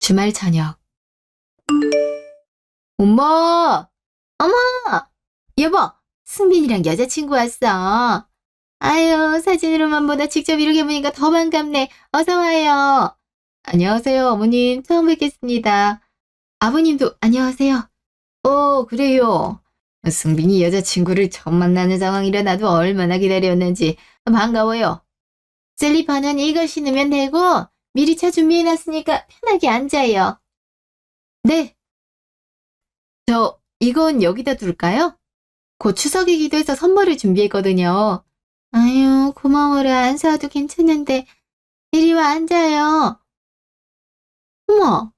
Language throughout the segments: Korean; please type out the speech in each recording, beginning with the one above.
주말 저녁. 엄마! 어머! 여보! 승빈이랑 여자친구 왔어. 아유, 사진으로만 보다 직접 이렇게 보니까 더 반갑네. 어서 와요. 안녕하세요, 어머님. 처음 뵙겠습니다. 아버님도 안녕하세요. 그래요. 승빈이 여자친구를 처음 만나는 상황이라 나도 얼마나 기다렸는지 반가워요. 셀리판은 이거 신으면 되고 미리 차 준비해놨으니까 편하게 앉아요. 네. 이건 여기다 둘까요? 곧 추석이기도 해서 선물을 준비했거든요. 아유, 고마워라. 안 사와도 괜찮은데. 이리 와 앉아요. 어머,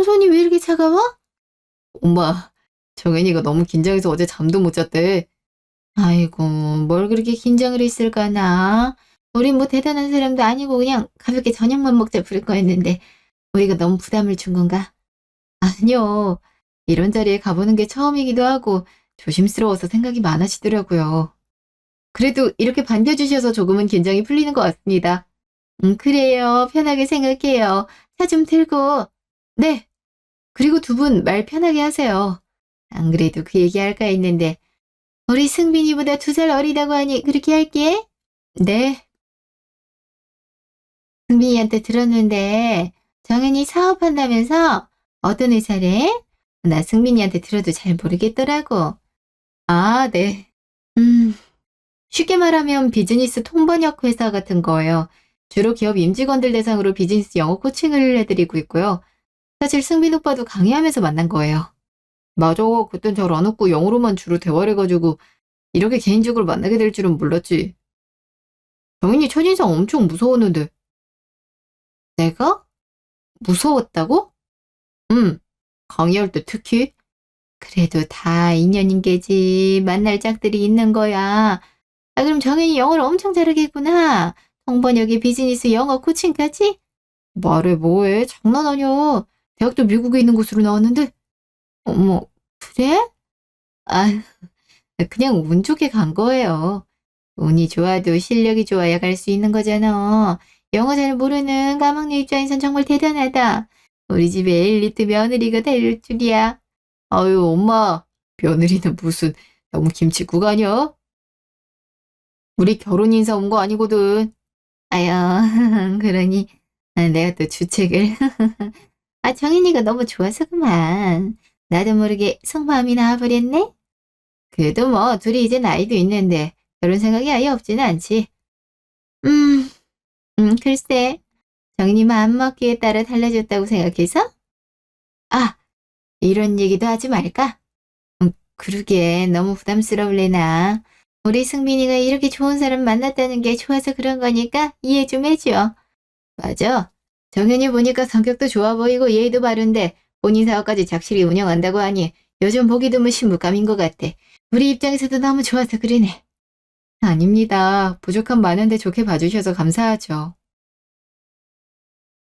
손이 왜 이렇게 차가워? 엄마, 정현이가 너무 긴장해서 어제 잠도 못 잤대. 아이고, 뭘 그렇게 긴장을 했을까나. 우린 뭐 대단한 사람도 아니고 그냥 가볍게 저녁만 먹자 부를 거였는데 우리가 너무 부담을 준 건가? 아니요. 이런 자리에 가보는 게 처음이기도 하고 조심스러워서 생각이 많아지더라고요. 그래도 이렇게 반겨주셔서 조금은 긴장이 풀리는 것 같습니다. 그래요. 편하게 생각해요. 차 좀 들고. 네. 그리고 두 분 말 편하게 하세요. 안 그래도 그 얘기 할까 했는데 우리 승빈이보다 2살 어리다고 하니 그렇게 할게. 네. 승빈이한테 들었는데 정연이 사업한다면서 어떤 회사래? 나 승빈이한테 들어도 잘 모르겠더라고. 아, 네. 음, 쉽게 말하면 비즈니스 통번역 회사 같은 거예요. 주로 기업 임직원들 대상으로 비즈니스 영어 코칭을 해드리고 있고요. 사실 승빈 오빠도 강의하면서 만난 거예요. 맞아. 그땐 잘 안 웃고 영어로만 주로 대화를 해가지고 이렇게 개인적으로 만나게 될 줄은 몰랐지. 정인이 첫인상 엄청 무서웠는데. 내가? 무서웠다고? 응. 강의할 때 특히? 그래도 다 인연인 게지. 만날 짝들이 있는 거야. 아, 그럼 정현이 영어를 엄청 잘하겠구나. 통번역에 비즈니스 영어 코칭까지? 말해 뭐해? 장난 아니야. 대학도 미국에 있는 곳으로 나왔는데. 어머, 그래? 아, 그냥 운 좋게 간 거예요. 운이 좋아도 실력이 좋아야 갈 수 있는 거잖아. 영어 잘 모르는 까막내 입장에선 정말 대단하다. 우리 집에 엘리트 며느리가 될 줄이야. 아유, 엄마. 며느리는 무슨 너무 김칫국 아니야? 우리 결혼 인사 온 거 아니거든. 아유, 그러니 내가 또 주책을. 아, 정인이가 너무 좋아서 그만. 나도 모르게 속마음이 나와버렸네? 그래도 뭐 둘이 이제 나이도 있는데 결혼 생각이 아예 없지는 않지. 음, 글쎄. 정인이 마음먹기에 따라 달라졌다고 생각해서? 아, 이런 얘기도 하지 말까? 그러게 너무 부담스러울래나. 우리 승빈이가 이렇게 좋은 사람 만났다는 게 좋아서 그런 거니까 이해 좀 해줘. 맞아. 정현이 보니까 성격도 좋아 보이고 예의도 바른데 본인 사업까지 착실히 운영한다고 하니 요즘 보기 드문 신부감인 것 같아. 우리 입장에서도 너무 좋아서 그러네. 아닙니다. 부족함 많은데 좋게 봐주셔서 감사하죠.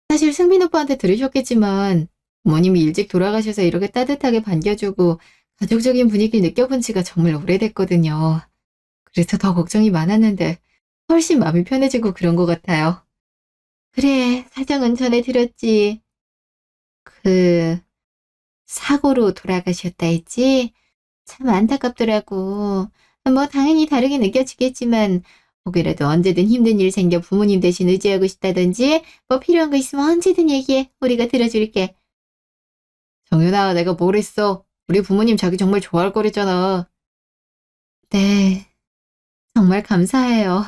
사실 승빈 오빠한테 들으셨겠지만 어머님이 일찍 돌아가셔서 이렇게 따뜻하게 반겨주고 가족적인 분위기를 느껴본 지가 정말 오래됐거든요. 그래서 더 걱정이 많았는데 훨씬 마음이 편해지고 그런 것 같아요. 그래, 사정은 전에 들었지. 그, 사고로 돌아가셨다 했지? 참 안타깝더라고. 뭐 당연히 다르게 느껴지겠지만 혹이라도 언제든 힘든 일 생겨 부모님 대신 의지하고 싶다든지 뭐 필요한 거 있으면 언제든 얘기해. 우리가 들어줄게. 정연아, 내가 뭘 했어? 우리 부모님 자기 정말 좋아할 거랬잖아. 네, 정말 감사해요.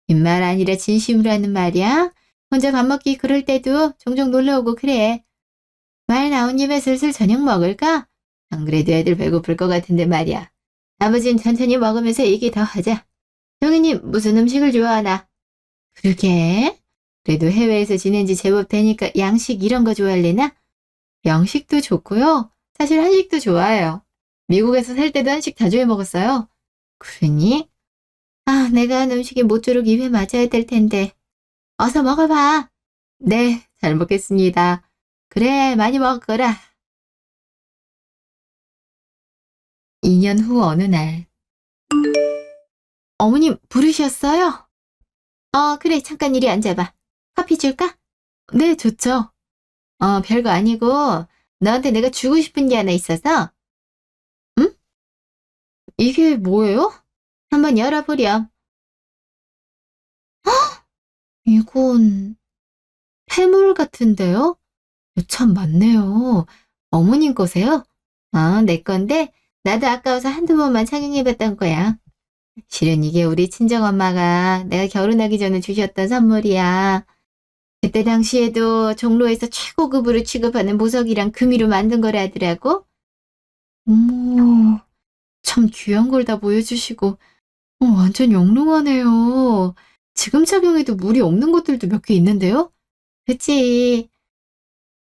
빈말 아니라 진심으로 하는 말이야. 혼자 밥 먹기 그럴 때도 종종 놀러오고 그래. 말 나온 김에 슬슬 저녁 먹을까? 안 그래도 애들 배고플 것 같은데 말이야. 아버진 천천히 먹으면서 얘기 더 하자. 정희님 무슨 음식을 좋아하나? 그러게. 그래도 해외에서 지낸 지 제법 되니까 양식 이런 거 좋아할래나? 양식도 좋고요. 사실 한식도 좋아해요. 미국에서 살 때도 한식 자주 해 먹었어요. 그러니? 아, 내가 한 음식이 모쪼록 입에 맞아야 될 텐데. 어서 먹어봐. 네, 잘 먹겠습니다. 그래, 많이 먹거라. 2년 후 어느 날. 어머님, 부르셨어요? 그래, 잠깐 이리 앉아봐. 커피 줄까? 네, 좋죠. 별거 아니고 너한테 내가 주고 싶은 게 하나 있어서. 응? 이게 뭐예요? 한번 열어보렴. 이건 폐물 같은데요? 참 많네요. 어머님 거세요? 내 건데 나도 아까워서 한두 번만 착용해봤던 거야. 실은 이게 우리 친정엄마가 내가 결혼하기 전에 주셨던 선물이야. 그때 당시에도 종로에서 최고급으로 취급하는 보석이랑 금이로 만든 거라더라고. 어머, 참 귀한 걸 다 보여주시고, 완전 영롱하네요. 지금 착용해도 무리 없는 것들도 몇 개 있는데요? 그치.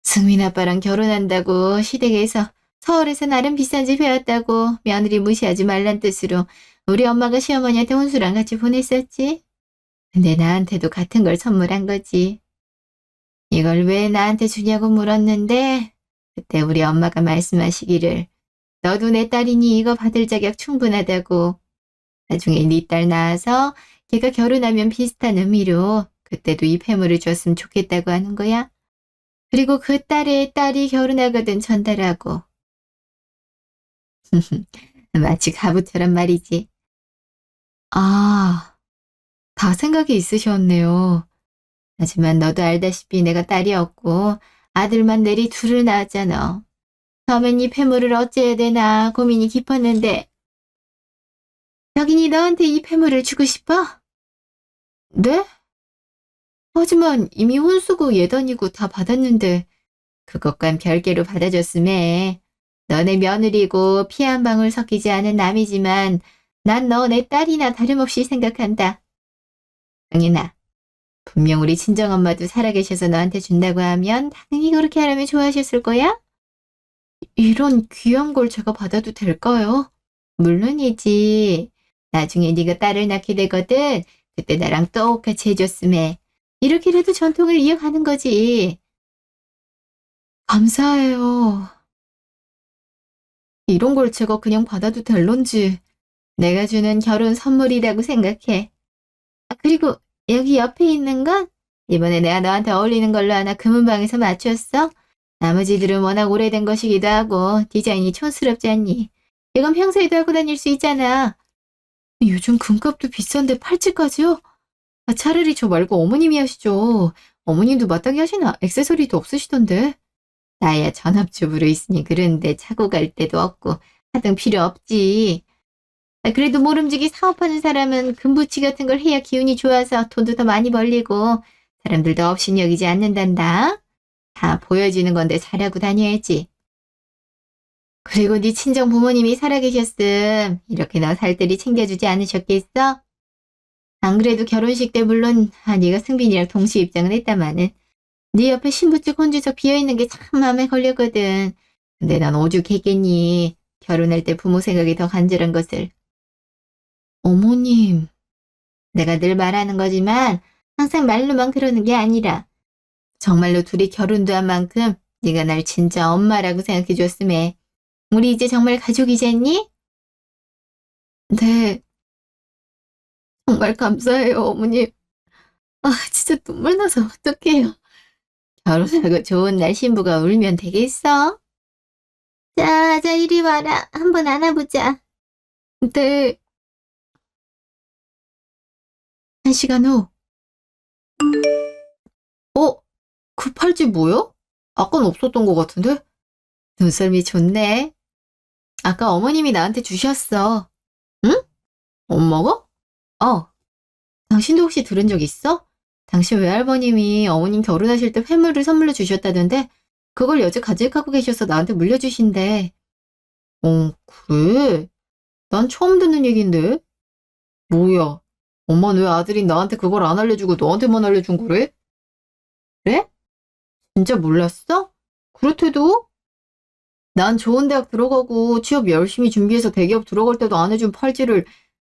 승민 아빠랑 결혼한다고 시댁에서 서울에서 나름 비싼 집 해왔다고 며느리 무시하지 말란 뜻으로 우리 엄마가 시어머니한테 혼수랑 같이 보냈었지. 근데 나한테도 같은 걸 선물한 거지. 이걸 왜 나한테 주냐고 물었는데 그때 우리 엄마가 말씀하시기를 너도 내 딸이니 이거 받을 자격 충분하다고. 나중에 네 딸 낳아서 걔가 결혼하면 비슷한 의미로 그때도 이 폐물을 줬으면 좋겠다고 하는 거야. 그리고 그 딸의 딸이 결혼하거든 전달하고. 마치 가부처럼 말이지. 아, 다 생각이 있으셨네요. 하지만 너도 알다시피 내가 딸이 없고 아들만 내리 둘을 낳았잖아. 처음엔 이 폐물을 어째야 되나 고민이 깊었는데 자기니 너한테 이 폐물을 주고 싶어? 네? 하지만 이미 혼수고 예단이고 다 받았는데 그것과는 별개로 받아줬음에 너네 며느리고 피 한 방울 섞이지 않은 남이지만 난 너 내 딸이나 다름없이 생각한다. 응이나 분명 우리 친정엄마도 살아계셔서 너한테 준다고 하면 당연히 그렇게 하라면 좋아하셨을 거야? 이런 귀한 걸 제가 받아도 될까요? 물론이지. 나중에 네가 딸을 낳게 되거든. 그때 나랑 똑같이 해줬음에. 이렇게라도 전통을 이어가는 거지. 감사해요. 이런 걸 제가 그냥 받아도 될런지. 내가 주는 결혼 선물이라고 생각해. 그리고 여기 옆에 있는 건 이번에 내가 너한테 어울리는 걸로 하나 금은방에서 맞췄어. 나머지들은 워낙 오래된 것이기도 하고 디자인이 촌스럽지 않니? 이건 평소에도 하고 다닐 수 있잖아. 요즘 금값도 비싼데 팔찌까지요? 차라리 저 말고 어머님이 하시죠. 어머님도 마땅히 하시나 액세서리도 없으시던데. 나야 전업주부로 있으니 그런데 차고 갈 데도 없고 하등 필요 없지. 그래도 모름지기 사업하는 사람은 금부치 같은 걸 해야 기운이 좋아서 돈도 더 많이 벌리고 사람들도 업신여기지 않는단다. 다 보여지는 건데 잘하고 다녀야지. 그리고 네 친정 부모님이 살아계셨음 이렇게 너 살뜰히 챙겨주지 않으셨겠어? 안 그래도 결혼식 때 물론 네가 승빈이랑 동시 입장은 했다마는 네 옆에 신부증 혼주석 비어있는 게 참 마음에 걸렸거든. 근데 난 오죽했겠니. 결혼할 때 부모 생각이 더 간절한 것을. 어머님. 내가 늘 말하는 거지만 항상 말로만 그러는 게 아니라 정말로 둘이 결혼도 한 만큼 네가 날 진짜 엄마라고 생각해 줬음에 우리 이제 정말 가족이잖니? 네. 정말 감사해요, 어머님. 진짜 눈물 나서 어떡해요. 결혼하고 좋은 날 신부가 울면 되겠어? 자, 자, 이리 와라. 한번 안아보자. 네. 1시간 후. 그 팔찌 뭐야? 아까는 없었던 것 같은데? 눈썰미 좋네. 아까 어머님이 나한테 주셨어. 응? 엄마가? 어. 당신도 혹시 들은 적 있어? 당신 외할머님이 어머님 결혼하실 때 회물을 선물로 주셨다던데 그걸 여태 간직하고 계셔서 나한테 물려주신대. 그래? 난 처음 듣는 얘긴데? 뭐야? 엄마는 왜 아들인 나한테 그걸 안 알려주고 너한테만 알려준 거래? 그래? 진짜 몰랐어? 그렇대도? 난 좋은 대학 들어가고 취업 열심히 준비해서 대기업 들어갈 때도 안 해준 팔찌를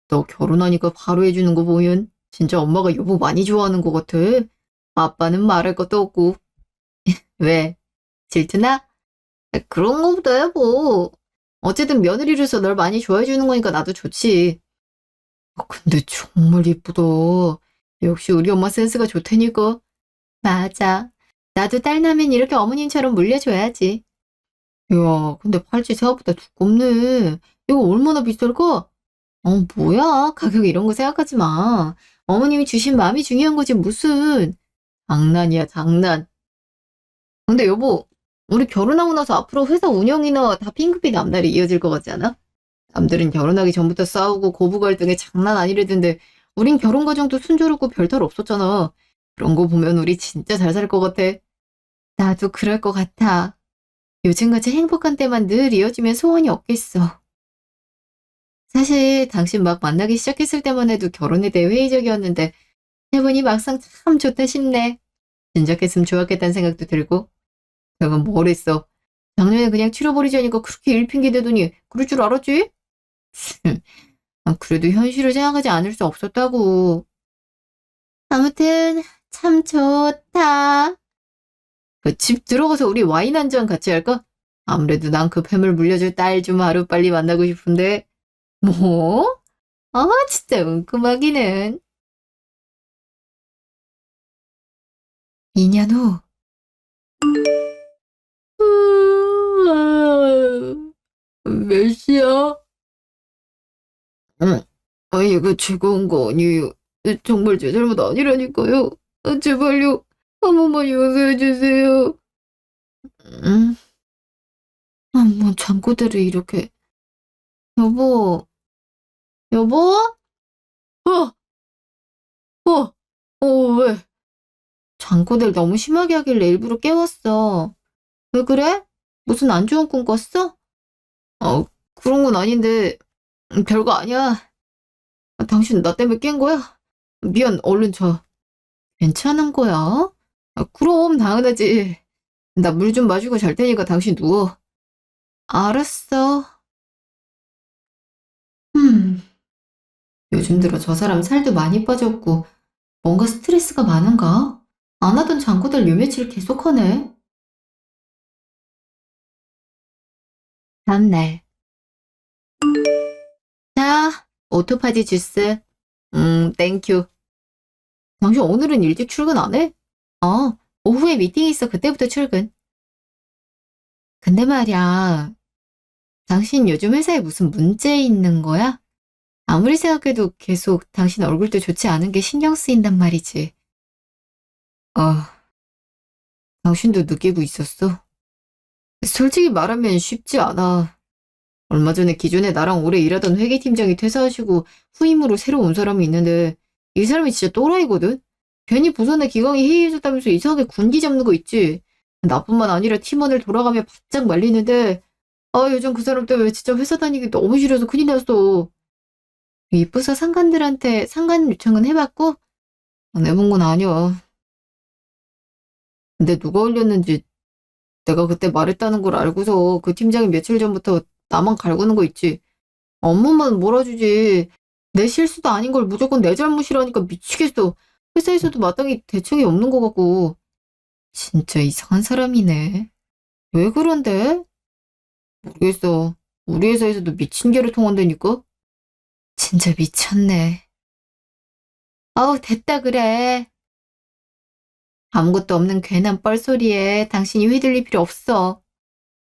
너 결혼하니까 바로 해주는 거 보면 진짜 엄마가 여보 많이 좋아하는 것 같아. 아빠는 말할 것도 없고. 왜? 질투나? 그런 거보다 여보. 어쨌든 며느리로서 널 많이 좋아해 주는 거니까 나도 좋지. 근데 정말 예쁘다. 역시 우리 엄마 센스가 좋다니까. 맞아. 나도 딸 나면 이렇게 어머님처럼 물려줘야지. 야, 근데 팔찌 생각보다 두껍네. 이거 얼마나 비쌀까? 뭐야. 가격 이런 거 생각하지 마. 어머님이 주신 마음이 중요한 거지, 무슨. 장난이야, 장난. 근데 여보, 우리 결혼하고 나서 앞으로 회사 운영이나 다 핑크빛 앞날이 이어질 것 같지 않아? 남들은 결혼하기 전부터 싸우고 고부 갈등에 장난 아니래던데 우린 결혼 과정도 순조롭고 별탈 없었잖아. 그런 거 보면 우리 진짜 잘 살 것 같아. 나도 그럴 것 같아. 요즘같이 행복한 때만 늘 이어지면 소원이 없겠어. 사실 당신 막 만나기 시작했을 때만 해도 결혼에 대해 회의적이었는데 해보니 막상 참 좋다 싶네. 진작했으면 좋았겠다는 생각도 들고. 내가 뭘 했어. 작년에 그냥 치러버리자니까 그렇게 일핑계 대더니 그럴 줄 알았지? 그래도 현실을 생각하지 않을 수 없었다고. 아무튼 참 좋다. 그 집 들어가서 우리 와인 한 잔 같이 할까? 아무래도 난 그 폐물 물려줄 딸 좀 하루빨리 만나고 싶은데. 뭐? 진짜 은큼하기는. 2년 후. 몇 시야? 응. 이거 즐거운 거 아니에요. 정말 제 잘못 아니라니까요. 제발요. 한 번만 용서해 주세요. 응? 뭐 잠꼬대를 이렇게. 여보, 여보? 어, 어, 왜? 잠꼬대를 너무 심하게 하길래 일부러 깨웠어. 왜 그래? 무슨 안 좋은 꿈 꿨어? 그런 건 아닌데, 별거 아니야. 당신 나 때문에 깬 거야? 미안, 얼른 자. 괜찮은 거야? 그럼 당연하지. 나 물 좀 마시고 잘 테니까 당신 누워. 알았어. 음, 요즘 들어 저 사람 살도 많이 빠졌고 뭔가 스트레스가 많은가? 안 하던 장구들 요 며칠 계속하네. 다음날. 자, 오토파지 주스. 땡큐. 당신 오늘은 일찍 출근 안 해? 오후에 미팅 있어. 그때부터 출근. 근데 말이야, 당신 요즘 회사에 무슨 문제 있는 거야? 아무리 생각해도 계속 당신 얼굴도 좋지 않은 게 신경 쓰인단 말이지. 아, 당신도 느끼고 있었어? 솔직히 말하면 쉽지 않아. 얼마 전에 기존에 나랑 오래 일하던 회계팀장이 퇴사하시고 후임으로 새로 온 사람이 있는데 이 사람이 진짜 또라이거든? 괜히 부서 내 기강이 해이해졌다면서 이상하게 군기 잡는 거 있지? 나뿐만 아니라 팀원을 돌아가며 바짝 말리는데 요즘 그 사람 때문에 진짜 회사 다니기 너무 싫어서 큰일 났어. 이쁘서 상관들한테 상관 요청은 해봤고 내본 건 아니야. 근데 누가 올렸는지 내가 그때 말했다는 걸 알고서 그 팀장이 며칠 전부터 나만 갈구는 거 있지. 업무만 몰아주지. 내 실수도 아닌 걸 무조건 내 잘못이라니까 미치겠어. 회사에서도 마땅히 대책이 없는 것 같고. 진짜 이상한 사람이네. 왜 그런데? 모르겠어. 우리 회사에서도 미친 개를 통한다니까? 진짜 미쳤네. 됐다 그래. 아무것도 없는 괜한 뻘소리에 당신이 휘둘릴 필요 없어.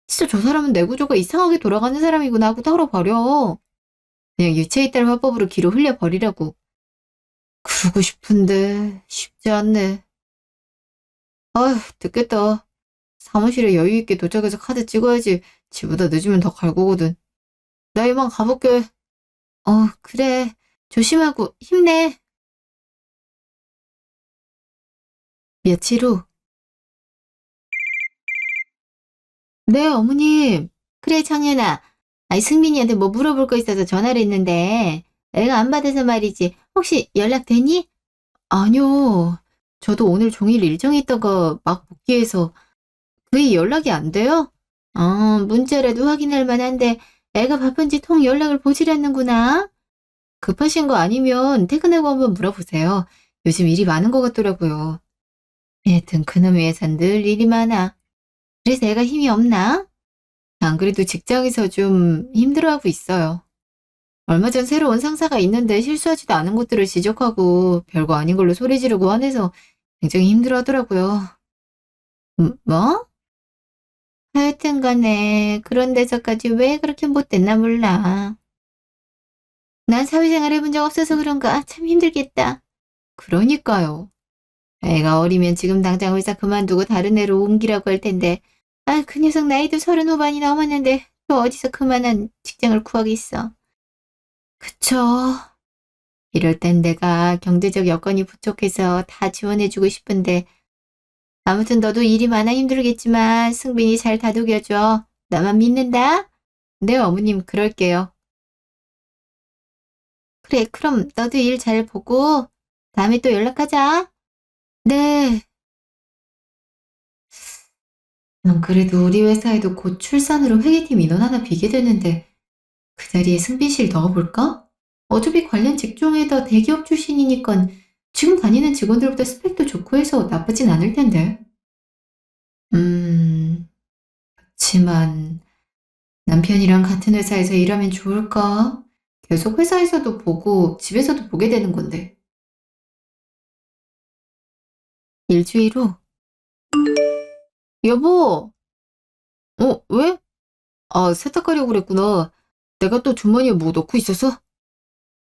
진짜 저 사람은 내 구조가 이상하게 돌아가는 사람이구나 하고 털어버려. 그냥 유체에 따른 화법으로 기로 흘려버리라고. 그러고 싶은데 쉽지 않네. 듣겠다. 사무실에 여유 있게 도착해서 카드 찍어야지. 지보다 늦으면 더 갈거거든. 나 이만 가볼게. 그래. 조심하고 힘내. 며칠 후. 네, 어머님. 그래, 창현아. 아이, 승민이한테 뭐 물어볼 거 있어서 전화를 했는데 애가 안 받아서 말이지. 혹시 연락되니? 아니요. 저도 오늘 종일 일정이 있다가 막 복귀해서 왜 연락이 안 돼요? 문자라도 확인할 만한데 애가 바쁜지 통 연락을 보질 않는구나. 급하신 거 아니면 퇴근하고 한번 물어보세요. 요즘 일이 많은 것 같더라고요. 여튼 그놈의 회사는 늘 일이 많아. 그래서 애가 힘이 없나? 안 그래도 직장에서 좀 힘들어하고 있어요. 얼마 전 새로 온 상사가 있는데 실수하지도 않은 것들을 지적하고 별거 아닌 걸로 소리 지르고 화내서 굉장히 힘들어하더라고요. 뭐? 하여튼 간에 그런 데서까지 왜 그렇게 못됐나 몰라. 난 사회생활 해본 적 없어서 그런가 참 힘들겠다. 그러니까요. 애가 어리면 지금 당장 회사 그만두고 다른 애로 옮기라고 할 텐데, 아, 그 녀석 나이도 30 후반이 넘었는데 또 어디서 그만한 직장을 구하겠어. 그쵸. 이럴 땐 내가 경제적 여건이 부족해서 다 지원해주고 싶은데, 아무튼 너도 일이 많아 힘들겠지만 승빈이 잘 다독여줘. 나만 믿는다. 네, 어머님, 그럴게요. 그래, 그럼 너도 일 잘 보고 다음에 또 연락하자. 네. 난 그래도 우리 회사에도 곧 출산으로 회계팀 인원 하나 비게 되는데 그 자리에 승빈 씨를 넣어볼까? 어차피 관련 직종에다 대기업 출신이니까 지금 다니는 직원들보다 스펙도 좋고 해서 나쁘진 않을 텐데. 그치만 남편이랑 같은 회사에서 일하면 좋을까? 계속 회사에서도 보고 집에서도 보게 되는 건데. 일주일 후. 여보! 왜? 아, 세탁하려고 그랬구나. 내가 또 주머니에 뭐 넣고 있어서?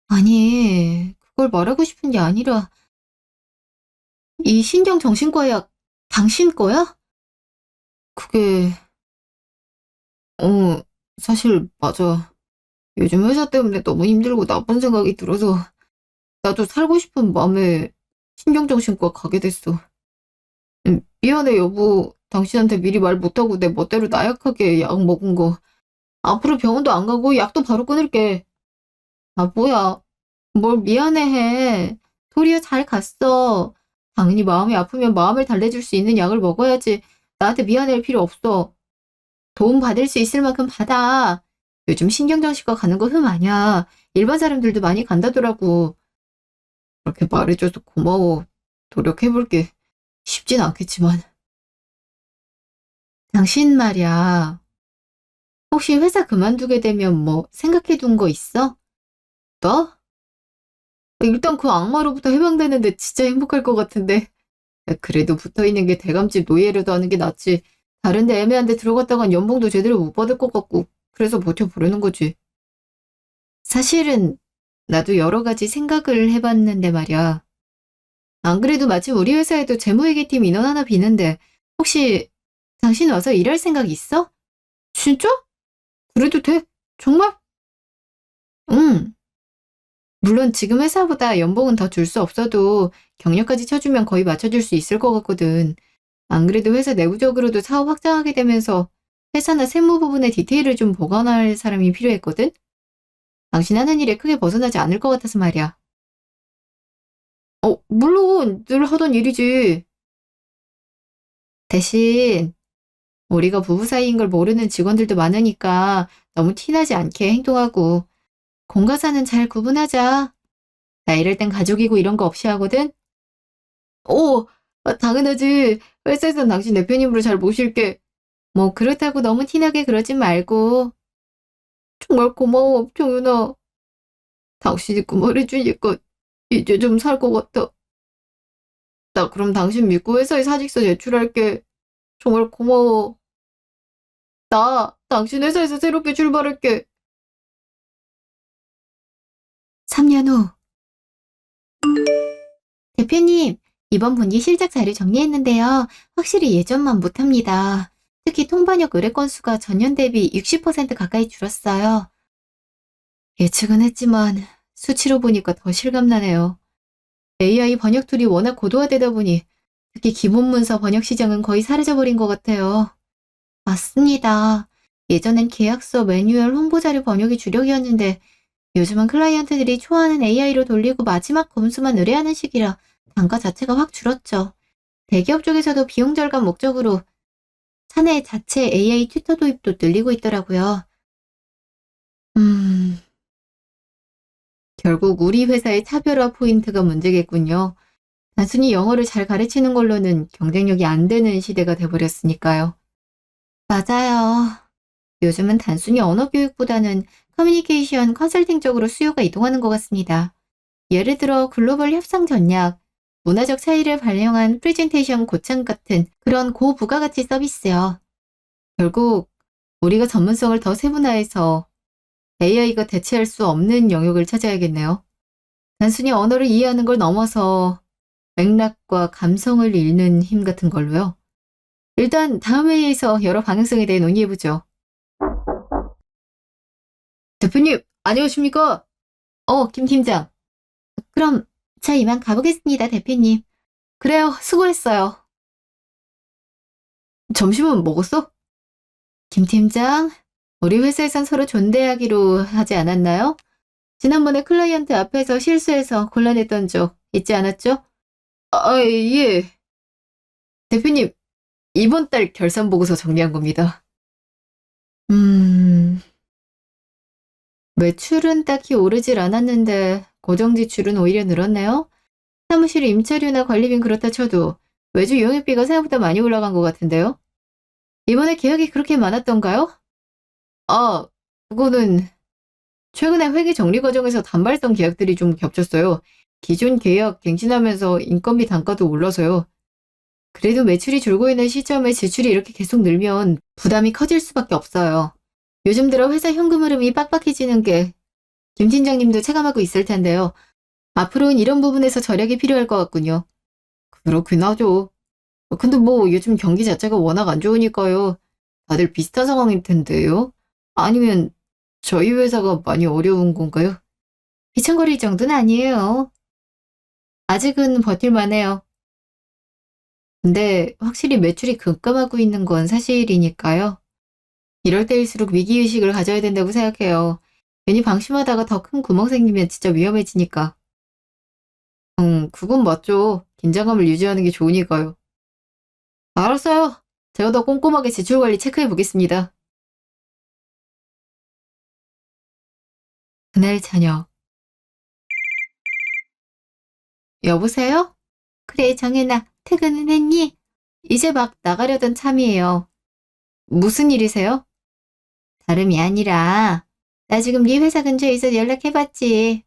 아니, 그걸 말하고 싶은 게 아니라 이 신경정신과 약 당신 거야? 그게 어 사실 맞아. 요즘 회사 때문에 너무 힘들고 나쁜 생각이 들어서 나도 살고 싶은 마음에 신경정신과 가게 됐어. 미안해 여보. 당신한테 미리 말 못하고 내 멋대로 나약하게 약 먹은 거. 앞으로 병원도 안 가고 약도 바로 끊을게. 아 뭐야. 뭘 미안해해. 도리어 잘 갔어. 당연히 마음이 아프면 마음을 달래줄 수 있는 약을 먹어야지. 나한테 미안해할 필요 없어. 도움 받을 수 있을 만큼 받아. 요즘 신경정신과 가는 거 흠 아니야. 일반 사람들도 많이 간다더라고. 그렇게 말해줘서 고마워. 노력해볼게. 쉽진 않겠지만. 당신 말이야. 혹시 회사 그만두게 되면 뭐 생각해둔 거 있어? 너? 일단 그 악마로부터 해방되는데 진짜 행복할 것 같은데. 그래도 붙어있는 게 대감집 노예라도 하는 게 낫지. 다른데 애매한 데 들어갔다간 연봉도 제대로 못 받을 것 같고. 그래서 버텨보려는 거지. 사실은 나도 여러 가지 생각을 해봤는데 말이야. 안 그래도 마침 우리 회사에도 재무회계팀 인원 하나 비는데 혹시 당신 와서 일할 생각 있어? 진짜? 그래도 돼? 정말? 응. 물론 지금 회사보다 연봉은 더 줄 수 없어도 경력까지 쳐주면 거의 맞춰줄 수 있을 것 같거든. 안 그래도 회사 내부적으로도 사업 확장하게 되면서 회사나 세무 부분의 디테일을 좀 보관할 사람이 필요했거든? 당신 하는 일에 크게 벗어나지 않을 것 같아서 말이야. 물론 늘 하던 일이지. 대신 우리가 부부 사이인 걸 모르는 직원들도 많으니까 너무 티나지 않게 행동하고 공과사는 잘 구분하자. 나 이럴 땐 가족이고 이런 거 없이 하거든? 당연하지. 회사에선 당신 대표님으로 잘 모실게. 뭐 그렇다고 너무 티나게 그러진 말고. 정말 고마워, 정윤아. 당신이 그 말해주니까 이제 좀 살 것 같아. 나 그럼 당신 믿고 회사에 사직서 제출할게. 정말 고마워. 나 당신 회사에서 새롭게 출발할게. 3년 후. 대표님, 이번 분기 실적 자료 정리했는데요. 확실히 예전만 못합니다. 특히 통번역 의뢰 건수가 전년 대비 60% 가까이 줄었어요. 예측은 했지만 수치로 보니까 더 실감나네요. AI 번역 툴이 워낙 고도화되다 보니 특히 기본 문서 번역 시장은 거의 사라져버린 것 같아요. 맞습니다. 예전엔 계약서, 매뉴얼, 홍보자료 번역이 주력이었는데 요즘은 클라이언트들이 좋아하는 AI로 돌리고 마지막 검수만 의뢰하는 시기라 단가 자체가 확 줄었죠. 대기업 쪽에서도 비용 절감 목적으로 사내 자체 AI 튜터 도입도 늘리고 있더라고요. 음, 결국 우리 회사의 차별화 포인트가 문제겠군요. 단순히 영어를 잘 가르치는 걸로는 경쟁력이 안 되는 시대가 돼버렸으니까요. 맞아요. 요즘은 단순히 언어 교육보다는 커뮤니케이션 컨설팅 쪽으로 수요가 이동하는 것 같습니다. 예를 들어 글로벌 협상 전략, 문화적 차이를 반영한 프레젠테이션 고창 같은 그런 고부가가치 서비스요. 결국 우리가 전문성을 더 세분화해서 AI가 대체할 수 없는 영역을 찾아야겠네요. 단순히 언어를 이해하는 걸 넘어서 맥락과 감성을 읽는 힘 같은 걸로요. 일단 다음 회의에서 여러 방향성에 대해 논의해보죠. 대표님, 안녕하십니까? 김 팀장. 그럼 저 이만 가보겠습니다, 대표님. 그래요, 수고했어요. 점심은 먹었어? 김 팀장, 우리 회사에선 서로 존대하기로 하지 않았나요? 지난번에 클라이언트 앞에서 실수해서 곤란했던 적 있지 않았죠? 예. 대표님, 이번 달 결산 보고서 정리한 겁니다. 매출은 딱히 오르질 않았는데 고정 지출은 오히려 늘었네요. 사무실 임차료나 관리비는 그렇다 쳐도 외주 용역비가 생각보다 많이 올라간 것 같은데요. 이번에 계약이 그렇게 많았던가요? 그거는 최근에 회계 정리 과정에서 단발성 계약들이 좀 겹쳤어요. 기존 계약 갱신하면서 인건비 단가도 올라서요. 그래도 매출이 줄고 있는 시점에 지출이 이렇게 계속 늘면 부담이 커질 수밖에 없어요. 요즘 들어 회사 현금 흐름이 빡빡해지는 게 김 팀장님도 체감하고 있을 텐데요. 앞으로는 이런 부분에서 절약이 필요할 것 같군요. 그렇긴 하죠. 근데 뭐 요즘 경기 자체가 워낙 안 좋으니까요. 다들 비슷한 상황일 텐데요. 아니면 저희 회사가 많이 어려운 건가요? 비천거릴 정도는 아니에요. 아직은 버틸만해요. 근데 확실히 매출이 급감하고 있는 건 사실이니까요. 이럴 때일수록 위기의식을 가져야 된다고 생각해요. 괜히 방심하다가 더 큰 구멍 생기면 진짜 위험해지니까. 그건 맞죠. 긴장감을 유지하는 게 좋으니까요. 알았어요. 제가 더 꼼꼼하게 지출 관리 체크해 보겠습니다. 그날 저녁. 여보세요? 그래, 정혜나. 퇴근은 했니? 이제 막 나가려던 참이에요. 무슨 일이세요? 다름이 아니라 나 지금 네 회사 근처에 있어 연락해봤지.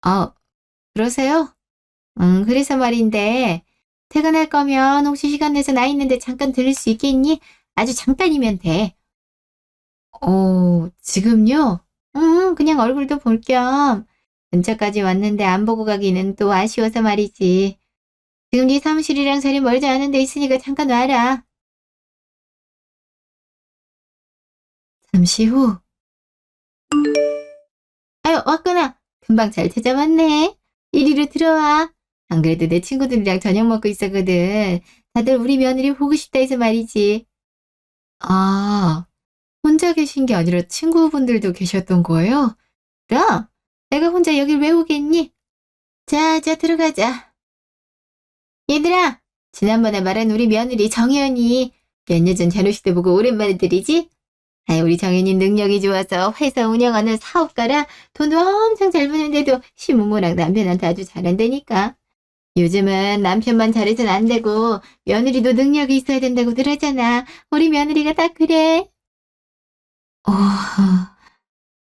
아, 그러세요? 그래서 말인데 퇴근할 거면 혹시 시간 내서 나 있는데 잠깐 들릴 수 있겠니? 아주 잠깐이면 돼. 지금요? 그냥 얼굴도 볼 겸 근처까지 왔는데 안 보고 가기는 또 아쉬워서 말이지. 지금 네 사무실이랑 자리 멀지 않은 데 있으니까 잠깐 와라. 잠시 후. 아유, 왔구나. 금방 잘 찾아왔네. 이리로 들어와. 안 그래도 내 친구들이랑 저녁 먹고 있었거든. 다들 우리 며느리 보고 싶다 해서 말이지. 아, 혼자 계신 게 아니라 친구분들도 계셨던 거예요? 그럼 내가 혼자 여길 왜 오겠니? 자, 들어가자. 얘들아, 지난번에 말한 우리 며느리 정혜연이 몇 년 전 결혼식 때 보고 오랜만에 들이지? 우리 정혜님 능력이 좋아서 회사 운영하는 사업가라 돈도 엄청 잘 버는데도 시부모랑 남편한테 아주 잘한다니까. 요즘은 남편만 잘해선 안 되고 며느리도 능력이 있어야 된다고들 하잖아. 우리 며느리가 딱 그래. 어,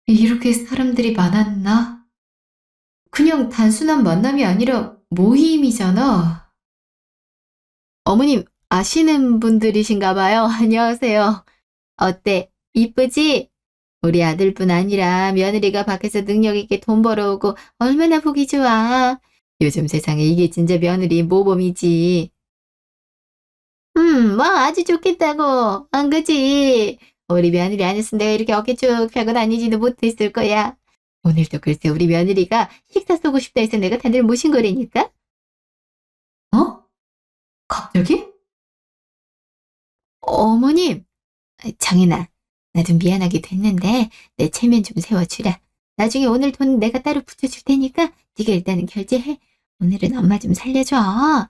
이렇게 사람들이 많았나? 그냥 단순한 만남이 아니라 모임이잖아. 어머님, 아시는 분들이신가 봐요. 안녕하세요. 어때? 이쁘지? 우리 아들뿐 아니라 며느리가 밖에서 능력 있게 돈 벌어오고 얼마나 보기 좋아. 요즘 세상에 이게 진짜 며느리 모범이지. 뭐 아주 좋겠다고. 안 그지? 우리 며느리 아니었으면 내가 이렇게 어깨 쭉 펴고 다니지도 못했을 거야. 오늘도 글쎄 우리 며느리가 식사 쏘고 싶다 해서 내가 다들 모신 거라니까? 어? 갑자기? 어머님! 정인아, 나 좀 미안하게 됐는데 내 체면 좀 세워주라. 나중에 오늘 돈 내가 따로 붙여줄 테니까 네가 일단은 결제해. 오늘은 엄마 좀 살려줘.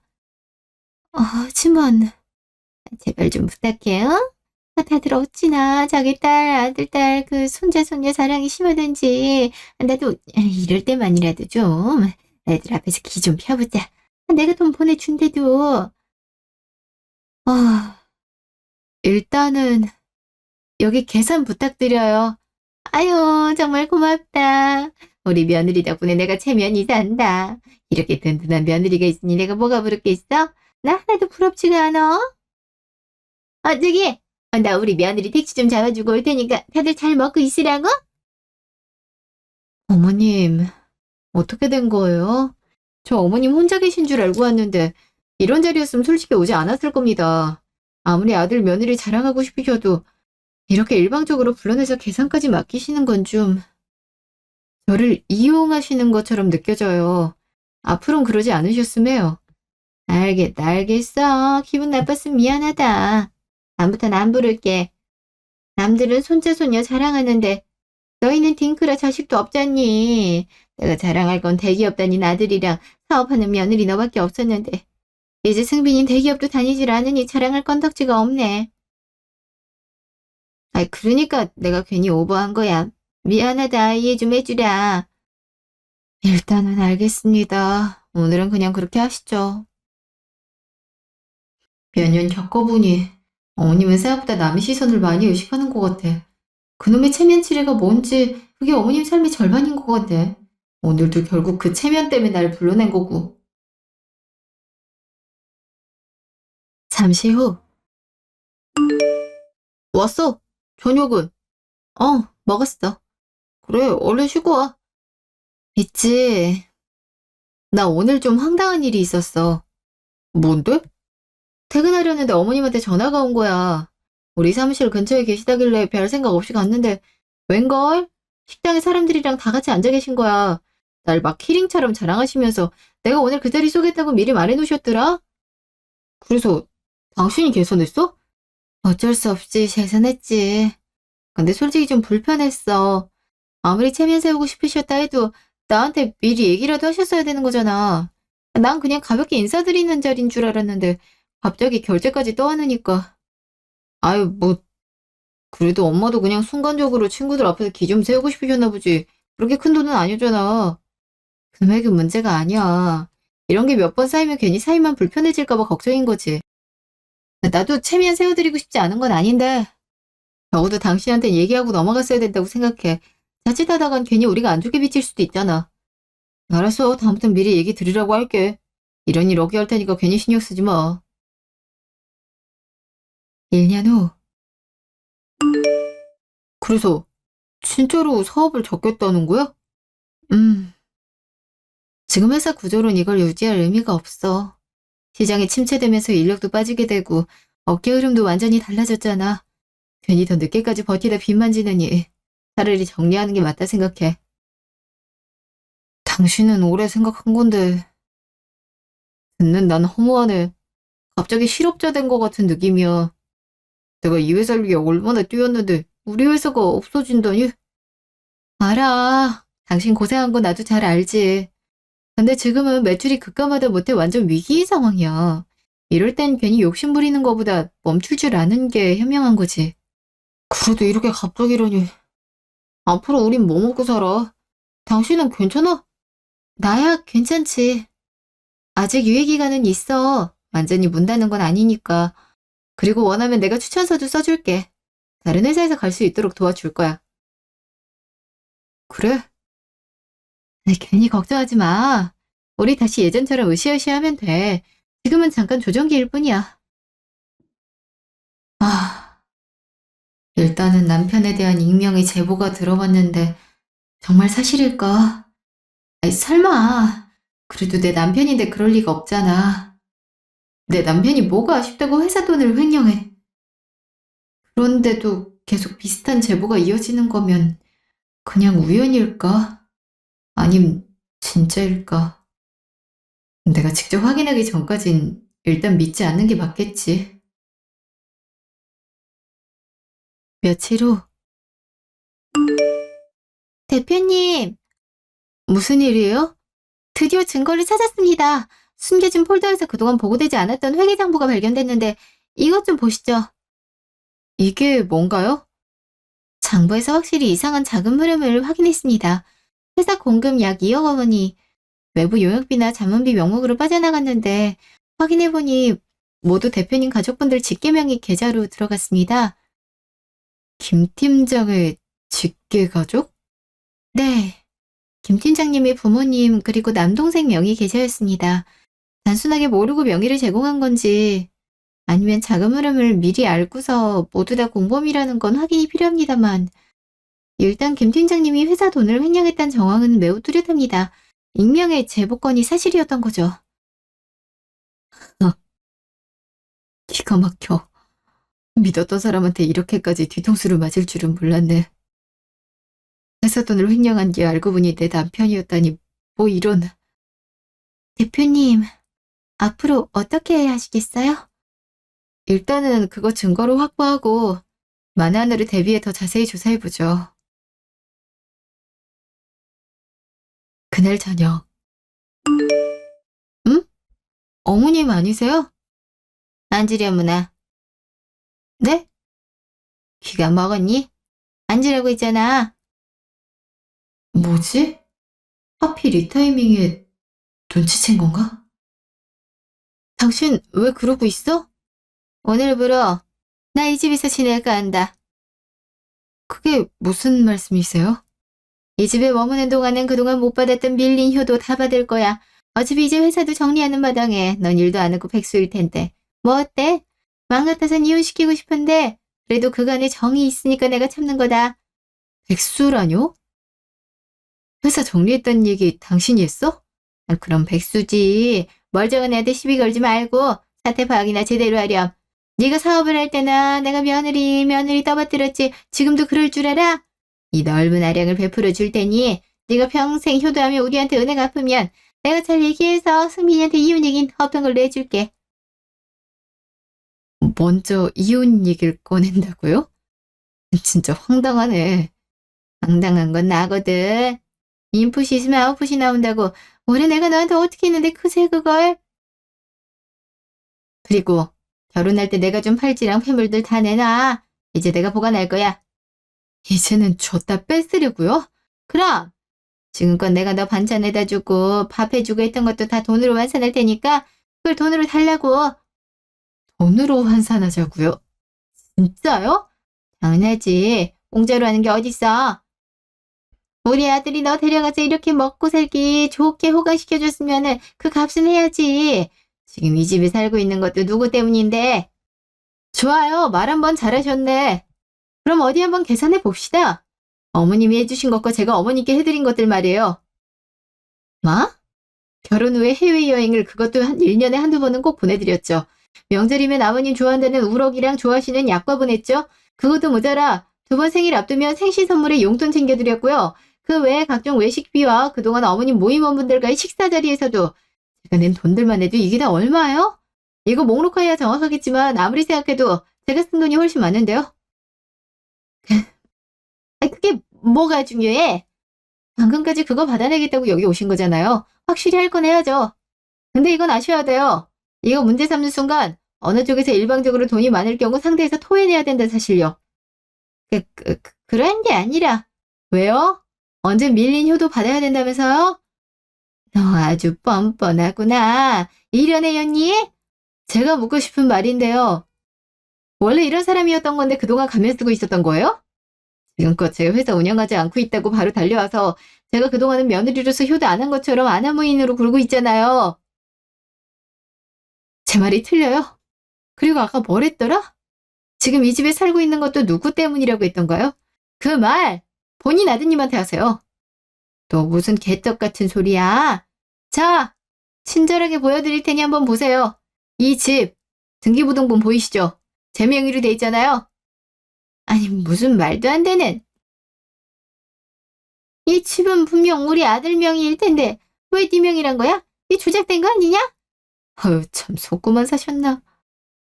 하지만 제발 좀 부탁해. 요 다들 어찌나 자기 딸, 아들, 딸 그 손자, 손녀 사랑이 심하든지 나도 이럴 때만이라도 좀 애들 앞에서 기 좀 펴보자. 내가 돈 보내준대도. 일단은 여기 계산 부탁드려요. 아유, 정말 고맙다. 우리 며느리 덕분에 내가 체면이 산다. 이렇게 든든한 며느리가 있으니 내가 뭐가 부럽겠어? 나 하나도 부럽지가 않아. 저기, 나 우리 며느리 택시 좀 잡아주고 올 테니까 다들 잘 먹고 있으라고? 어머님, 어떻게 된 거예요? 저 어머님 혼자 계신 줄 알고 왔는데 이런 자리였으면 솔직히 오지 않았을 겁니다. 아무리 아들 며느리 자랑하고 싶으셔도 이렇게 일방적으로 불러내서 계산까지 맡기시는 건 좀 저를 이용하시는 것처럼 느껴져요. 앞으로는 그러지 않으셨으면 해요. 알겠다, 알겠어. 기분 나빴으면 미안하다. 다음부턴 안 부를게. 남들은 손자 손녀 자랑하는데 너희는 딩크라 자식도 없잖니. 내가 자랑할 건 대기업 다닌 아들이랑 사업하는 며느리 너밖에 없었는데 이제 승빈이 대기업도 다니질 않으니 자랑할 건덕지가 없네. 그러니까 내가 괜히 오버한 거야. 미안하다. 이해 좀 해주라. 일단은 알겠습니다. 오늘은 그냥 그렇게 하시죠. 몇 년 겪어보니 어머님은 생각보다 남의 시선을 많이 의식하는 것 같아. 그놈의 체면 치레가 뭔지 그게 어머님 삶의 절반인 것 같아. 오늘도 결국 그 체면 때문에 날 불러낸 거고. 잠시 후. 왔어. 저녁은? 먹었어. 그래, 얼른 쉬고 와. 있지. 나 오늘 좀 황당한 일이 있었어. 뭔데? 퇴근하려는데 어머님한테 전화가 온 거야. 우리 사무실 근처에 계시다길래 별 생각 없이 갔는데 웬걸? 식당에 사람들이랑 다 같이 앉아 계신 거야. 날 막 키링처럼 자랑하시면서 내가 오늘 그 자리 쏘겠다고 미리 말해놓으셨더라? 그래서 당신이 계산했어? 어쩔 수 없이 계산했지. 근데 솔직히 좀 불편했어. 아무리 체면 세우고 싶으셨다 해도 나한테 미리 얘기라도 하셨어야 되는 거잖아. 난 그냥 가볍게 인사드리는 자리인 줄 알았는데 갑자기 결제까지 떠안으니까. 아유, 뭐 그래도 엄마도 그냥 순간적으로 친구들 앞에서 기 좀 세우고 싶으셨나 보지. 그렇게 큰 돈은 아니잖아. 금액은 문제가 아니야. 이런 게 몇 번 쌓이면 괜히 사이만 불편해질까 봐 걱정인 거지. 나도 체면 세워드리고 싶지 않은 건 아닌데 적어도 당신한테 얘기하고 넘어갔어야 된다고 생각해. 자칫하다간 괜히 우리가 안 좋게 비칠 수도 있잖아. 알았어. 다음부턴 미리 얘기 드리라고 할게. 이런 일 오게 할 테니까 괜히 신경 쓰지 마. 1년 후. 그래서 진짜로 사업을 접겠다는 거야? 음, 지금 회사 구조론 이걸 유지할 의미가 없어. 시장이 침체되면서 인력도 빠지게 되고 업계 흐름도 완전히 달라졌잖아. 괜히 더 늦게까지 버티다 빚만 지느니 차라리 정리하는 게 맞다 생각해. 당신은 오래 생각한 건데 듣는 난 허무하네. 갑자기 실업자 된 것 같은 느낌이야. 내가 이 회사를 위해 얼마나 뛰었는데 우리 회사가 없어진다니? 알아. 당신 고생한 거 나도 잘 알지. 근데 지금은 매출이 급감하다 못해 완전 위기 상황이야. 이럴 땐 괜히 욕심 부리는 거보다 멈출 줄 아는 게 현명한 거지. 그래도 이렇게 갑자기라니. 앞으로 우린 뭐 먹고 살아? 당신은 괜찮아? 나야 괜찮지. 아직 유예 기간은 있어. 완전히 문 닫는 건 아니니까. 그리고 원하면 내가 추천서도 써줄게. 다른 회사에서 갈 수 있도록 도와줄 거야. 그래? 괜히 걱정하지 마. 우리 다시 예전처럼 으쌰으쌰 하면 돼. 지금은 잠깐 조정기일 뿐이야. 일단은 남편에 대한 익명의 제보가 들어왔는데 정말 사실일까? 설마. 그래도 내 남편인데 그럴 리가 없잖아. 내 남편이 뭐가 아쉽다고 회사 돈을 횡령해. 그런데도 계속 비슷한 제보가 이어지는 거면 그냥 우연일까? 아님 진짜일까? 내가 직접 확인하기 전까진 일단 믿지 않는 게 맞겠지. 며칠 후. 대표님, 무슨 일이에요? 드디어 증거를 찾았습니다. 숨겨진 폴더에서 그동안 보고되지 않았던 회계장부가 발견됐는데 이것 좀 보시죠. 이게 뭔가요? 장부에서 확실히 이상한 자금 흐름을 확인했습니다. 회사 공금 약 2억 원이 외부 용역비나 자문비 명목으로 빠져나갔는데 확인해보니 모두 대표님 가족분들 직계명의 계좌로 들어갔습니다. 김 팀장의 직계 가족? 네. 김 팀장님의 부모님 그리고 남동생 명의 계좌였습니다. 단순하게 모르고 명의를 제공한 건지 아니면 자금 흐름을 미리 알고서 모두 다 공범이라는 건 확인이 필요합니다만 일단 김 팀장님이 회사 돈을 횡령했다는 정황은 매우 뚜렷합니다. 익명의 제보건이 사실이었던 거죠. 기가 막혀. 믿었던 사람한테 이렇게까지 뒤통수를 맞을 줄은 몰랐네. 회사 돈을 횡령한 게 알고 보니 내 남편이었다니 뭐 이런. 대표님, 앞으로 어떻게 하시겠어요? 일단은 그거 증거로 확보하고 만환으로 대비해 더 자세히 조사해보죠. 그날 저녁. 응? 어머님 아니세요? 앉으려무나. 네? 귀가 먹었니? 앉으라고 했잖아. 뭐지? 하필 이 타이밍에 눈치챈 건가? 당신 왜 그러고 있어? 오늘부로 나 이 집에서 지낼까 한다. 그게 무슨 말씀이세요? 이 집에 머무는 동안은 그동안 못 받았던 밀린 효도 다 받을 거야. 어차피 이제 회사도 정리하는 마당에 넌 일도 안 하고 백수일 텐데. 뭐 어때? 마음 같아선 이혼시키고 싶은데 그래도 그간에 정이 있으니까 내가 참는 거다. 백수라뇨? 회사 정리했다는 얘기 당신이 했어? 아, 그럼 백수지. 멀쩡한 애한테 시비 걸지 말고 사태 파악이나 제대로 하렴. 네가 사업을 할 때나 내가 며느리 떠받들었지 지금도 그럴 줄 알아? 이 넓은 아량을 베풀어 줄 테니 네가 평생 효도하며 우리한테 은혜 갚으면 내가 잘 얘기해서 승민이한테 이혼 얘긴 없던 걸로 해줄게. 먼저 이혼 얘기를 꺼낸다고요? 진짜 황당하네. 황당한 건 나거든. 인풋이 있으면 아웃풋이 나온다고. 올해 내가 너한테 어떻게 했는데 그새 그걸. 그리고 결혼할 때 내가 준 팔찌랑 폐물들 다 내놔. 이제 내가 보관할 거야. 이제는 줬다 뺏으려고요? 그럼 지금껏 내가 너 반찬 해다 주고 밥 해주고 했던 것도 다 돈으로 환산할 테니까 그걸 돈으로 달라고. 돈으로 환산하자고요? 진짜요? 당연하지. 공짜로 하는 게 어딨어. 우리 아들이 너 데려가서 이렇게 먹고 살기 좋게 호강시켜줬으면 그 값은 해야지. 지금 이 집에 살고 있는 것도 누구 때문인데. 좋아요. 말 한번 잘하셨네. 그럼 어디 한번 계산해 봅시다. 어머님이 해주신 것과 제가 어머니께 해드린 것들 말이에요. 뭐? 결혼 후에 해외여행을 그것도 한 1년에 한두 번은 꼭 보내드렸죠. 명절이면 아버님 좋아한다는 우럭이랑 좋아하시는 약과 보냈죠. 그것도 모자라 2번 생일 앞두면 생신 선물에 용돈 챙겨드렸고요. 그 외에 각종 외식비와 그동안 어머님 모임원분들과의 식사 자리에서도 제가 낸 돈들만 해도 이게 다 얼마예요? 이거 목록화해야 정확하겠지만 아무리 생각해도 제가 쓴 돈이 훨씬 많은데요. 그게 뭐가 중요해? 방금까지 그거 받아내겠다고 여기 오신 거잖아요. 확실히 할 건 해야죠. 근데 이건 아셔야 돼요. 이거 문제 삼는 순간 어느 쪽에서 일방적으로 돈이 많을 경우 상대에서 토해내야 된다는 사실요. 그런 게 아니라. 왜요? 언제 밀린 효도 받아야 된다면서요? 너 아주 뻔뻔하구나. 이련애였니? 제가 묻고 싶은 말인데요. 원래 이런 사람이었던 건데 그동안 가면 쓰고 있었던 거예요? 지금껏 제 회사 운영하지 않고 있다고 바로 달려와서 제가 그동안은 며느리로서 효도 안 한 것처럼 아나무인으로 굴고 있잖아요. 제 말이 틀려요? 그리고 아까 뭐랬더라? 지금 이 집에 살고 있는 것도 누구 때문이라고 했던가요? 그 말 본인 아드님한테 하세요. 또 무슨 개떡 같은 소리야. 자, 친절하게 보여드릴 테니 한번 보세요. 이 집 등기부등본 보이시죠? 제 명의로 돼 있잖아요. 아니 무슨 말도 안 되는. 이 집은 분명 우리 아들 명의일 텐데 왜 네 명의란 거야? 이 조작된 거 아니냐? 아유 참 속고만 사셨나.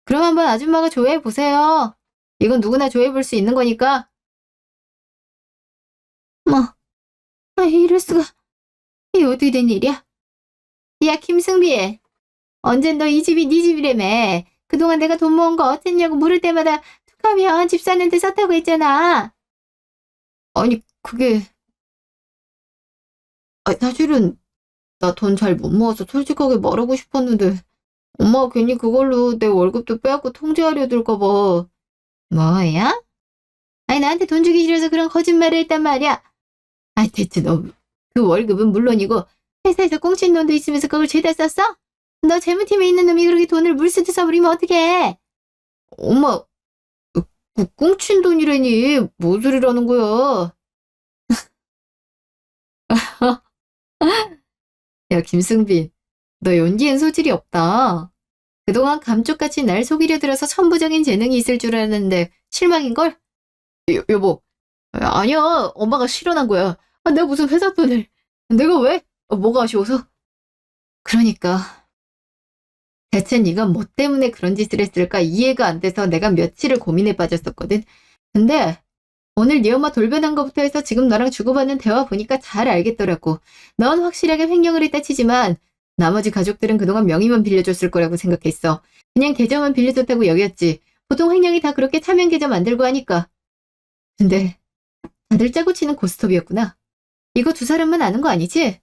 그럼 한번 아줌마가 조회해 보세요. 이건 누구나 조회해 볼 수 있는 거니까. 뭐, 이럴 수가. 이게 어떻게 된 일이야? 야 김승비, 언젠 너 이 집이 네 집이라며. 그동안 내가 돈 모은 거 어땠냐고 물을 때마다 툭하면 집 사는 데 썼다고 했잖아. 아니 그게 사실은 나 돈 잘 못 모아서 솔직하게 말하고 싶었는데 엄마가 괜히 그걸로 내 월급도 빼앗고 통제하려 들까 봐. 뭐야? 아니 나한테 돈 주기 싫어서 그런 거짓말을 했단 말이야. 아니 대체 너 그 월급은 물론이고 회사에서 꽁친 돈도 있으면서 그걸 죄다 썼어? 너 재무팀에 있는 놈이 그렇게 돈을 물쓰듯 써버리면 어떡해? 엄마, 꽁친 돈이라니 뭔 소리라는 거야? 야, 김승빈, 너 연기엔 소질이 없다. 그동안 감쪽같이 날 속이려 들어서 천부적인 재능이 있을 줄 알았는데 실망인걸? 여보, 아니야. 엄마가 실현한 거야. 내가 무슨 회사 돈을. 내가 왜? 뭐가 아쉬워서? 그러니까 대체 네가 뭐 때문에 그런 짓을 했을까 이해가 안 돼서 내가 며칠을 고민에 빠졌었거든. 근데 오늘 네 엄마 돌변한 것부터 해서 지금 너랑 주고받는 대화 보니까 잘 알겠더라고. 넌 확실하게 횡령을 했다 치지만 나머지 가족들은 그동안 명의만 빌려줬을 거라고 생각했어. 그냥 계좌만 빌려줬다고 여겼지. 보통 횡령이 다 그렇게 차명 계좌 만들고 하니까. 근데 다들 짜고 치는 고스톱이었구나. 이거 두 사람만 아는 거 아니지?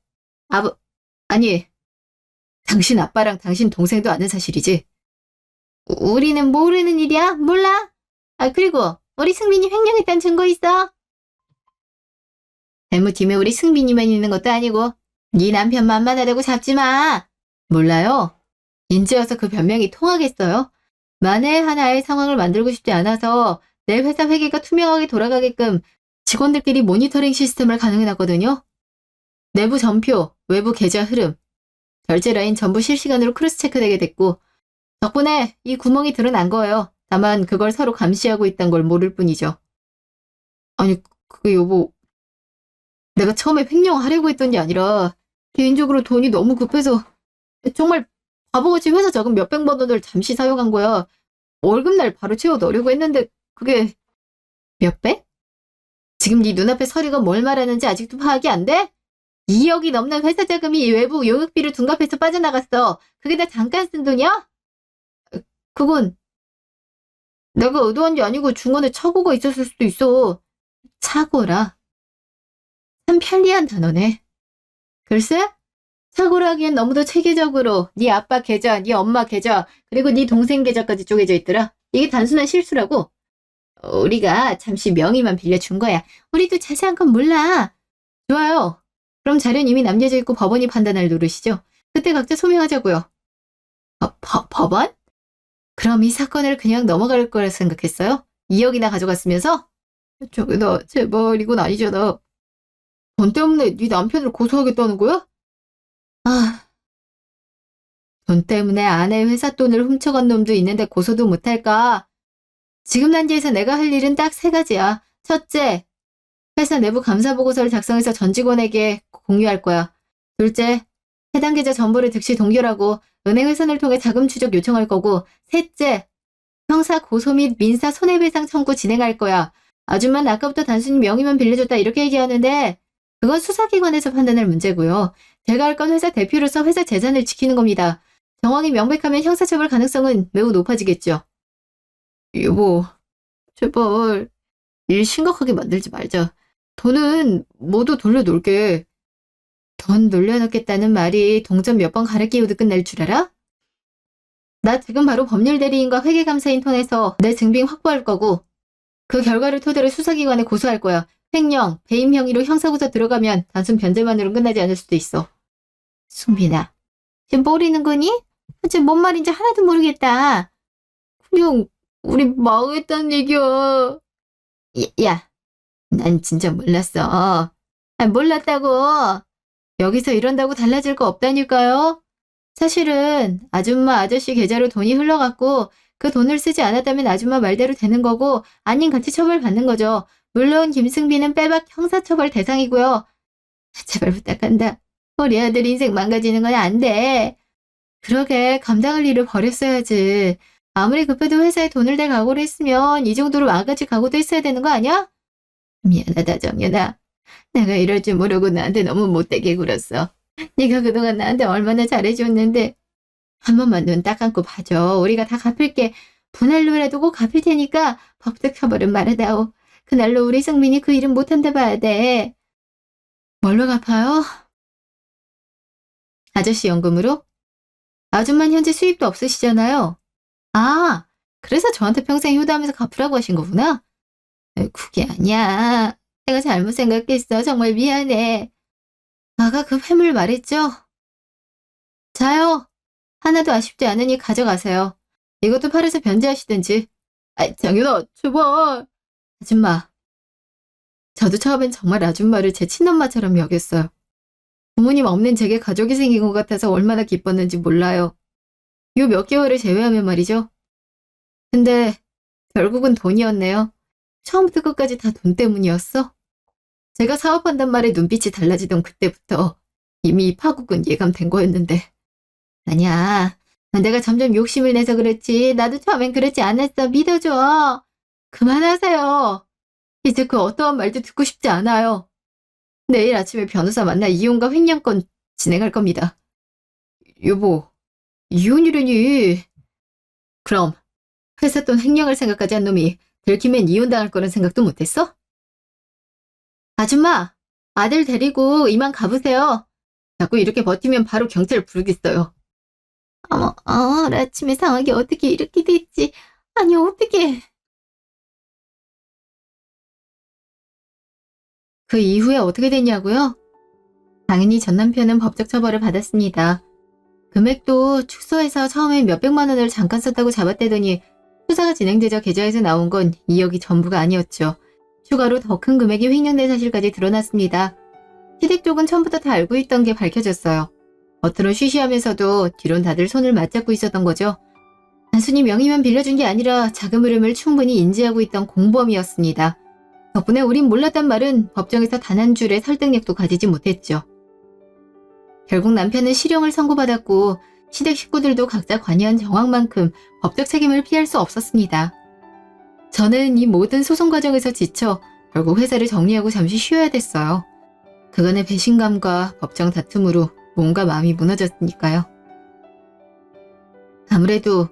아니, 당신 아빠랑 당신 동생도 아는 사실이지? 우리는 모르는 일이야? 몰라? 그리고 우리 승민이 횡령했다는 증거 있어? 재무팀에 우리 승빈이만 있는 것도 아니고 네 남편 만만하다고 잡지 마. 몰라요. 인제 와서 그 변명이 통하겠어요? 만에 하나의 상황을 만들고 싶지 않아서 내 회사 회계가 투명하게 돌아가게끔 직원들끼리 모니터링 시스템을 가능해놨거든요. 내부 전표, 외부 계좌 흐름, 결제 라인 전부 실시간으로 크로스 체크되게 됐고 덕분에 이 구멍이 드러난 거예요. 다만 그걸 서로 감시하고 있단 걸 모를 뿐이죠. 아니, 그게 여보, 내가 처음에 횡령하려고 했던 게 아니라 개인적으로 돈이 너무 급해서 정말 바보같이 회사 자금 몇백만 원을 잠시 사용한 거야. 월급날 바로 채워 넣으려고 했는데 그게 몇백? 지금 네 눈앞에 서류가 뭘 말하는지 아직도 파악이 안 돼? 2억이 넘는 회사 자금이 외부 용역비를 둔갑해서 빠져나갔어. 그게 다 잠깐 쓴 돈이야? 그건 내가 의도한 게 아니고 중간에 착오가 있었을 수도 있어. 착오라. 참 편리한 단어네. 글쎄? 착오라 하기엔 너무도 체계적으로 네 아빠 계좌, 네 엄마 계좌, 그리고 네 동생 계좌까지 쪼개져 있더라. 이게 단순한 실수라고. 우리가 잠시 명의만 빌려준 거야. 우리도 자세한 건 몰라. 좋아요. 그럼 자료는 이미 남겨져 있고 법원이 판단할 노릇이죠. 그때 각자 소명하자고요. 법원? 그럼 이 사건을 그냥 넘어갈 거라 생각했어요? 2억이나 가져갔으면서? 저기 나 제발 이건 아니잖아. 돈 때문에 네 남편을 고소하겠다는 거야? 돈 때문에 아내 회사 돈을 훔쳐간 놈도 있는데 고소도 못할까? 지금 단계에서 내가 할 일은 딱 세 가지야. 첫째, 회사 내부 감사보고서를 작성해서 전 직원에게 공유할 거야. 둘째, 해당 계좌 전부를 즉시 동결하고 은행 회선을 통해 자금 추적 요청할 거고, 셋째, 형사 고소 및 민사 손해배상 청구 진행할 거야. 아줌마는 아까부터 단순히 명의만 빌려줬다 이렇게 얘기하는데 그건 수사기관에서 판단할 문제고요. 제가 할 건 회사 대표로서 회사 재산을 지키는 겁니다. 정황이 명백하면 형사처벌 가능성은 매우 높아지겠죠. 여보, 제발 일 심각하게 만들지 말자. 돈은 모두 돌려놓을게. 돈 돌려놓겠다는 말이 동전 몇 번 갈아 끼우듯 끝날 줄 알아? 나 지금 바로 법률 대리인과 회계감사인 통해서 내 증빙 확보할 거고 그 결과를 토대로 수사기관에 고소할 거야. 횡령, 배임 혐의로 형사고소 들어가면 단순 변제만으로는 끝나지 않을 수도 있어. 승빈아, 지금 모르는 거니? 지금 뭔 말인지 하나도 모르겠다. 그냥 우리 망했다는 얘기야. 야, 난 진짜 몰랐어. 몰랐다고. 여기서 이런다고 달라질 거 없다니까요. 사실은 아줌마 아저씨 계좌로 돈이 흘러갔고 그 돈을 쓰지 않았다면 아줌마 말대로 되는 거고 아닌 같이 처벌받는 거죠. 물론 김승빈은 빼박 형사처벌 대상이고요. 제발 부탁한다. 우리 아들 인생 망가지는 건 안 돼. 그러게 감당할 일을 버렸어야지. 아무리 급해도 회사에 돈을 댈 각오를 했으면 이 정도로 망가질 각오도 했어야 되는 거 아니야? 미안하다 정연아. 내가 이럴 줄 모르고 나한테 너무 못되게 굴었어. 네가 그동안 나한테 얼마나 잘해줬는데 한 번만 눈 딱 감고 봐줘. 우리가 다 갚을게. 분할로라도 꼭 갚을 테니까 법적 처벌은 말아다오. 그날로 우리 승민이 그 일은 못한다 봐야 돼. 뭘로 갚아요? 아저씨 연금으로? 아줌마는 현재 수입도 없으시잖아요. 아, 그래서 저한테 평생 효도하면서 갚으라고 하신 거구나? 그게 아니야. 내가 잘못 생각했어. 정말 미안해. 아가 그 회물 말했죠? 자요. 하나도 아쉽지 않으니 가져가세요. 이것도 팔아서 변제하시든지. 장윤아, 제발. 아줌마, 저도 처음엔 정말 아줌마를 제 친엄마처럼 여겼어요. 부모님 없는 제게 가족이 생긴 것 같아서 얼마나 기뻤는지 몰라요. 요 몇 개월을 제외하면 말이죠. 근데 결국은 돈이었네요. 처음부터 끝까지 다 돈 때문이었어? 제가 사업한단 말에 눈빛이 달라지던 그때부터 이미 이 파국은 예감된 거였는데. 아니야. 내가 점점 욕심을 내서 그렇지. 나도 처음엔 그렇지 않았어. 믿어줘. 그만하세요. 이제 그 어떠한 말도 듣고 싶지 않아요. 내일 아침에 변호사 만나 이혼과 횡령권 진행할 겁니다. 여보, 이혼이라니. 그럼 회사 돈 횡령할 생각까지 한 놈이 들키면 이혼당할 거란 생각도 못했어? 아줌마, 아들 데리고 이만 가보세요. 자꾸 이렇게 버티면 바로 경찰 부르겠어요. 어머, 아침에 상황이 어떻게 이렇게 됐지? 아니, 어떻게. 그 이후에 어떻게 됐냐고요? 당연히 전 남편은 법적 처벌을 받았습니다. 금액도 축소해서 처음엔 몇백만 원을 잠깐 썼다고 잡았대더니 수사가 진행되자 계좌에서 나온 건 2억이 전부가 아니었죠. 추가로 더 큰 금액이 횡령된 사실까지 드러났습니다. 시댁 쪽은 처음부터 다 알고 있던 게 밝혀졌어요. 겉으론 쉬쉬하면서도 뒤론 다들 손을 맞잡고 있었던 거죠. 단순히 명의만 빌려준 게 아니라 자금 흐름을 충분히 인지하고 있던 공범이었습니다. 덕분에 우린 몰랐단 말은 법정에서 단 한 줄의 설득력도 가지지 못했죠. 결국 남편은 실형을 선고받았고 시댁 식구들도 각자 관여한 정황만큼 법적 책임을 피할 수 없었습니다. 저는 이 모든 소송 과정에서 지쳐 결국 회사를 정리하고 잠시 쉬어야 됐어요. 그간의 배신감과 법정 다툼으로 몸과 마음이 무너졌으니까요. 아무래도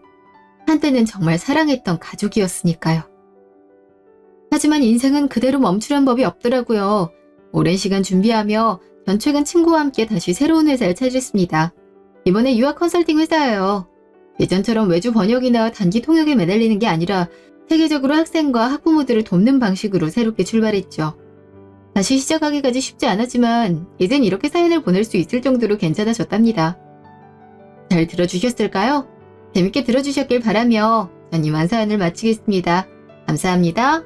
한때는 정말 사랑했던 가족이었으니까요. 하지만 인생은 그대로 멈추란 법이 없더라고요. 오랜 시간 준비하며 전 최근 친구와 함께 다시 새로운 회사를 찾았습니다. 이번에 유학 컨설팅 회사예요. 예전처럼 외주 번역이나 단기 통역에 매달리는 게 아니라 세계적으로 학생과 학부모들을 돕는 방식으로 새롭게 출발했죠. 다시 시작하기까지 쉽지 않았지만 이젠 이렇게 사연을 보낼 수 있을 정도로 괜찮아졌답니다. 잘 들어주셨을까요? 재밌게 들어주셨길 바라며 전 이만 사연을 마치겠습니다. 감사합니다.